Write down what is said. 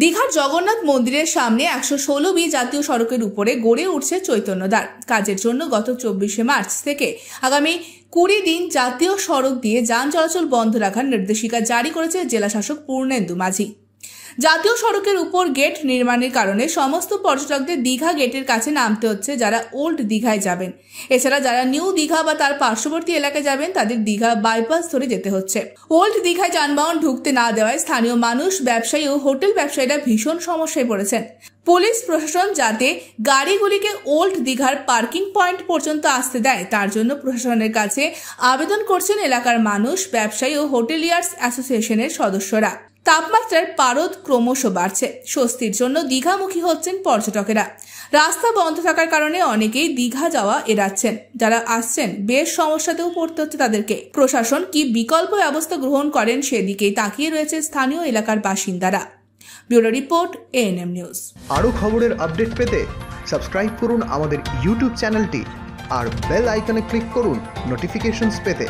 দীঘার জগন্নাথ মন্দিরের সামনে 116B জাতীয় সড়কের উপরে গড়ে উঠছে চৈতন্যদ্বার। কাজের জন্য গত 24শে মার্চ থেকে আগামী 20 দিন জাতীয় সড়ক দিয়ে যান চলাচল বন্ধ রাখার নির্দেশিকা জারি করেছে জেলা শাসক পূর্ণেন্দু মাঝি। জাতীয় সড়কের উপর গেট নির্মাণের কারণে সমস্ত পর্যটকদের দীঘা গেটের কাছে নামতে হচ্ছে যারা ওল্ড দীঘায় যাবেন। এছাড়া যারা নিউ দীঘা বা তার পার্শ্ববর্তী এলাকায় যাবেন তাদের দীঘা বাইপাস ধরে যেতে হচ্ছে। ওল্ড দীঘায় যানবাহন ঢুকতে না দেওয়ায় স্থানীয় মানুষ, ব্যবসায়ী ও হোটেল ব্যবসায়ীরা ভীষণ সমস্যায় পড়েছেন। পুলিশ প্রশাসন যাতে গাড়িগুলিকে ওল্ড দীঘার পার্কিং পয়েন্ট পর্যন্ত আসতে দেয় তার জন্য প্রশাসনের কাছে আবেদন করছেন এলাকার মানুষ, ব্যবসায়ী ও হোটেলিয়ার্স অ্যাসোসিয়েশনের সদস্যরা। তাপমাত্রার পারদ ক্রমশ বাড়ছে। স্বস্তির জন্য দীঘামুখী হচ্ছেন পর্যটকেরা। রাস্তা বন্ধ থাকার কারণে অনেকেই দীঘা যাওয়া এড়াচ্ছেন। যারা আসছেন বেশ সমস্যাতেও পড়তে হচ্ছে তাদেরকে। প্রশাসন কি বিকল্প ব্যবস্থা গ্রহণ করেন সেদিকেই তাকিয়ে রয়েছে স্থানীয় এলাকার বাসিন্দারা। Bureau report, ANM news. আরও খবরের আপডেট পেতে সাবস্ক্রাইব করুন আমাদের ইউটিউব চ্যানেলটি আর বেল আইকনে ক্লিক করুন নোটিফিকেশনস পেতে।